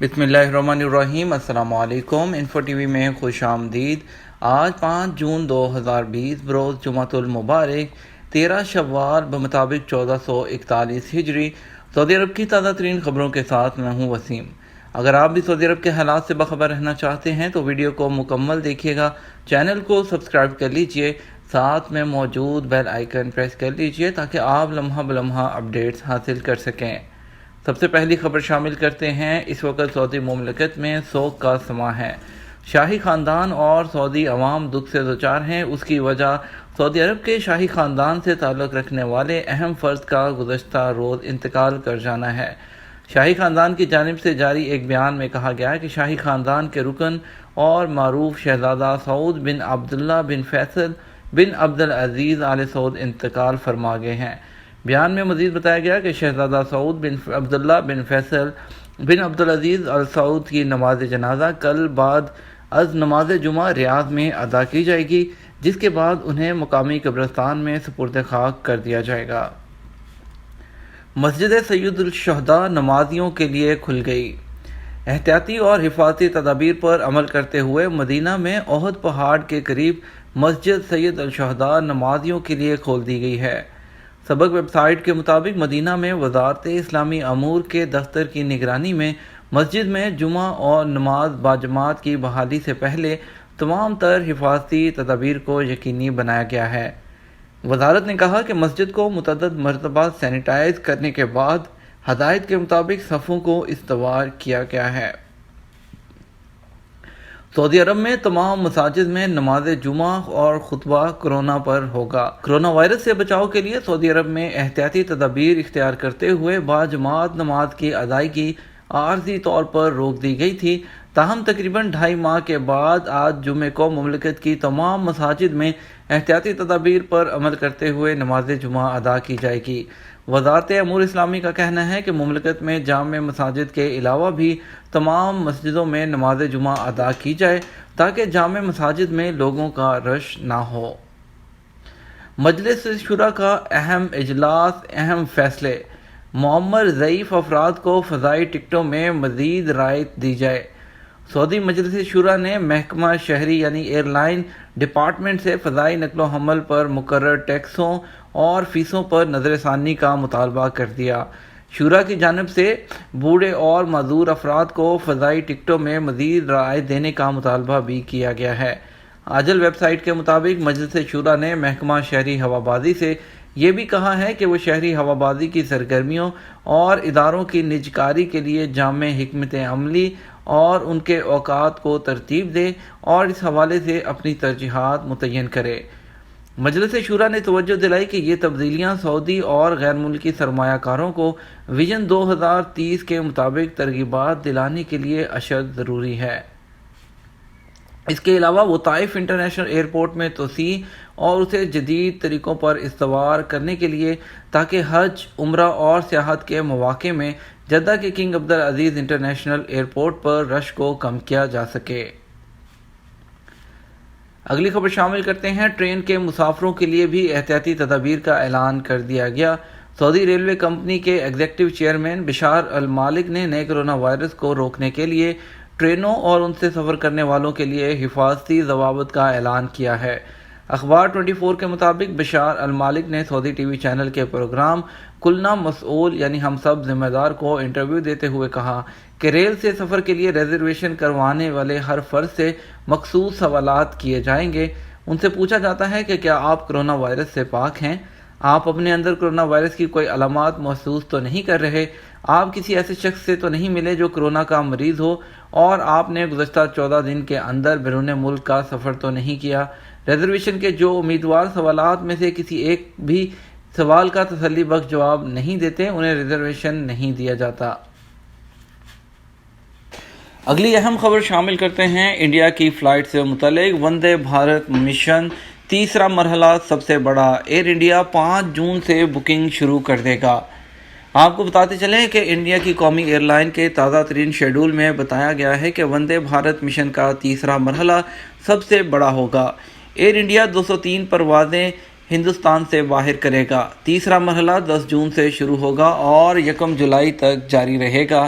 بسم اللہ الرحمن الرحیم۔ السلام علیکم۔ انفو ٹی وی میں خوش آمدید۔ آج 5 جون 2020 بروز جمعۃ المبارک 13 شوال بمطابق 1441 ہجری۔ سعودی عرب کی تازہ ترین خبروں کے ساتھ میں ہوں وسیم۔ اگر آپ بھی سعودی عرب کے حالات سے باخبر رہنا چاہتے ہیں تو ویڈیو کو مکمل دیکھیے گا، چینل کو سبسکرائب کر لیجئے، ساتھ میں موجود بیل آئیکن پریس کر لیجئے تاکہ آپ لمحہ بلمحہ اپڈیٹس حاصل کر سکیں۔ سب سے پہلی خبر شامل کرتے ہیں۔ اس وقت سعودی مملکت میں سوگ کا سماں ہے۔ شاہی خاندان اور سعودی عوام دکھ سے دوچار ہیں۔ اس کی وجہ سعودی عرب کے شاہی خاندان سے تعلق رکھنے والے اہم فرد کا گزشتہ روز انتقال کر جانا ہے۔ شاہی خاندان کی جانب سے جاری ایک بیان میں کہا گیا ہے کہ شاہی خاندان کے رکن اور معروف شہزادہ سعود بن عبداللہ بن فیصل بن عبدالعزیز آل سعود انتقال فرما گئے ہیں۔ بیان میں مزید بتایا گیا کہ شہزادہ سعود بن عبداللہ بن فیصل بن عبدالعزیز آل سعود کی نماز جنازہ کل بعد از نماز جمعہ ریاض میں ادا کی جائے گی، جس کے بعد انہیں مقامی قبرستان میں سپرد خاک کر دیا جائے گا۔ مسجد سید الشہداء نمازیوں کے لیے کھل گئی۔ احتیاطی اور حفاظتی تدابیر پر عمل کرتے ہوئے مدینہ میں احد پہاڑ کے قریب مسجد سید الشہداء نمازیوں کے لیے کھول دی گئی ہے۔ سبق ویب سائٹ کے مطابق مدینہ میں وزارت اسلامی امور کے دفتر کی نگرانی میں مسجد میں جمعہ اور نماز باجماعت کی بحالی سے پہلے تمام تر حفاظتی تدابیر کو یقینی بنایا گیا ہے۔ وزارت نے کہا کہ مسجد کو متعدد مرتبہ سینیٹائز کرنے کے بعد ہدایت کے مطابق صفوں کو استوار کیا گیا ہے۔ سعودی عرب میں تمام مساجد میں نماز جمعہ اور خطبہ کورونا پر ہوگا۔ کورونا وائرس سے بچاؤ کے لیے سعودی عرب میں احتیاطی تدابیر اختیار کرتے ہوئے باجماعت نماز کی ادائیگی عارضی طور پر روک دی گئی تھی، تاہم تقریباً 2.5 ماہ کے بعد آج جمعے کو مملکت کی تمام مساجد میں احتیاطی تدابیر پر عمل کرتے ہوئے نماز جمعہ ادا کی جائے گی۔ وزارت امور اسلامی کا کہنا ہے کہ مملکت میں جامع مساجد کے علاوہ بھی تمام مسجدوں میں نماز جمعہ ادا کی جائے تاکہ جامع مساجد میں لوگوں کا رش نہ ہو۔ مجلس شورا کا اہم اجلاس، اہم فیصلے۔ معمر ضعیف افراد کو فضائی ٹکٹوں میں مزید رعایت دی جائے۔ سعودی مجلس شورا نے محکمہ شہری یعنی ایئر لائن ڈپارٹمنٹ سے فضائی نقل و حمل پر مقرر ٹیکسوں اور فیسوں پر نظر ثانی کا مطالبہ کر دیا۔ شورا کی جانب سے بوڑھے اور معذور افراد کو فضائی ٹکٹوں میں مزید رعایت دینے کا مطالبہ بھی کیا گیا ہے۔ عاجل ویب سائٹ کے مطابق مجلس شورا نے محکمہ شہری ہوابازی سے یہ بھی کہا ہے کہ وہ شہری ہوابازی کی سرگرمیوں اور اداروں کی نجکاری کے لیے جامع حکمت عملی اور ان کے اوقات کو ترتیب دے اور اس حوالے سے اپنی ترجیحات متعین کرے۔ مجلس شورا نے توجہ دلائی کہ یہ تبدیلیاں سعودی اور غیر ملکی سرمایہ کاروں کو ویژن 2030 کے مطابق ترغیبات دلانے کے لیے اشد ضروری ہے۔ اس کے علاوہ وہ طائف انٹرنیشنل ایئرپورٹ میں توسیع اور اسے جدید طریقوں پر استوار کرنے کے لیے تاکہ حج، عمرہ اور سیاحت کے مواقع میں جدہ کے کنگ عبدالعزیز انٹرنیشنل ایئرپورٹ پر رش کو کم کیا جا سکے۔ اگلی خبر شامل کرتے ہیں۔ ٹرین کے مسافروں کے لیے بھی احتیاطی تدابیر کا اعلان کر دیا گیا۔ سعودی ریلوے کمپنی کے ایگزیکٹو چیئرمین بشار المالک نے نئے کرونا وائرس کو روکنے کے لیے ٹرینوں اور ان سے سفر کرنے والوں کے لیے حفاظتی ضوابط کا اعلان کیا ہے۔ اخبار 24 کے مطابق بشار المالک نے سعودی ٹی وی چینل کے پروگرام کلنا مسئول یعنی ہم سب ذمہ دار کو انٹرویو دیتے ہوئے کہا کہ ریل سے سفر کے لیے ریزرویشن کروانے والے ہر فرد سے مخصوص سوالات کیے جائیں گے۔ ان سے پوچھا جاتا ہے کہ کیا آپ کرونا وائرس سے پاک ہیں؟ آپ اپنے اندر کرونا وائرس کی کوئی علامات محسوس تو نہیں کر رہے؟ آپ کسی ایسے شخص سے تو نہیں ملے جو کرونا کا مریض ہو؟ اور آپ نے گزشتہ 14 دن کے اندر بیرون ملک کا سفر تو نہیں کیا؟ ریزرویشن کے جو امیدوار سوالات میں سے کسی ایک بھی سوال کا تسلی بخش جواب نہیں دیتے، انہیں ریزرویشن نہیں دیا جاتا۔ اگلی اہم خبر شامل کرتے ہیں۔ انڈیا کی فلائٹ سے متعلق وندے بھارت مشن تیسرا مرحلہ سب سے بڑا۔ ایئر انڈیا 5 جون سے بکنگ شروع کر دے گا۔ آپ کو بتاتے چلیں کہ انڈیا کی قومی ایئر لائن کے تازہ ترین شیڈول میں بتایا گیا ہے کہ وندے بھارت مشن کا تیسرا مرحلہ سب سے بڑا ہوگا۔ ایئر انڈیا 203 پروازیں ہندوستان سے باہر کرے گا۔ تیسرا مرحلہ 10 جون سے شروع ہوگا اور 1 جولائی تک جاری رہے گا۔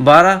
12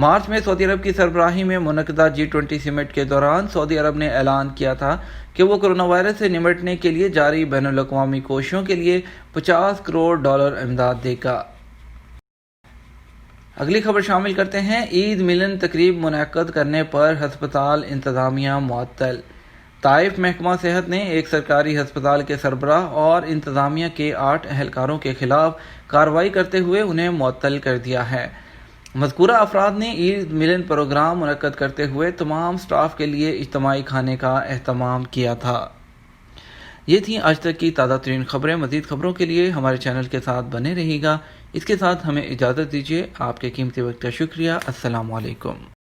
مارچ میں سعودی عرب کی سربراہی میں منعقدہ G20 سمٹ کے دوران سعودی عرب نے اعلان کیا تھا کہ وہ کرونا وائرس سے نمٹنے کے لیے جاری بین الاقوامی کوششوں کے لیے $50 کروڑ امداد دے گا۔ اگلی خبر شامل کرتے ہیں۔ عید ملن تقریب منعقد کرنے پر ہسپتال انتظامیہ معطل۔ طائف محکمہ صحت نے ایک سرکاری ہسپتال کے سربراہ اور انتظامیہ کے 8 اہلکاروں کے خلاف کارروائی کرتے ہوئے انہیں معطل کر دیا ہے۔ مذکورہ افراد نے عید ملن پروگرام منعقد کرتے ہوئے تمام سٹاف کے لیے اجتماعی کھانے کا اہتمام کیا تھا۔ یہ تھیں آج تک کی تازہ ترین خبریں۔ مزید خبروں کے لیے ہمارے چینل کے ساتھ بنے رہیے گا۔ اس کے ساتھ ہمیں اجازت دیجیے۔ آپ کے قیمتی وقت کا شکریہ۔ السلام علیکم۔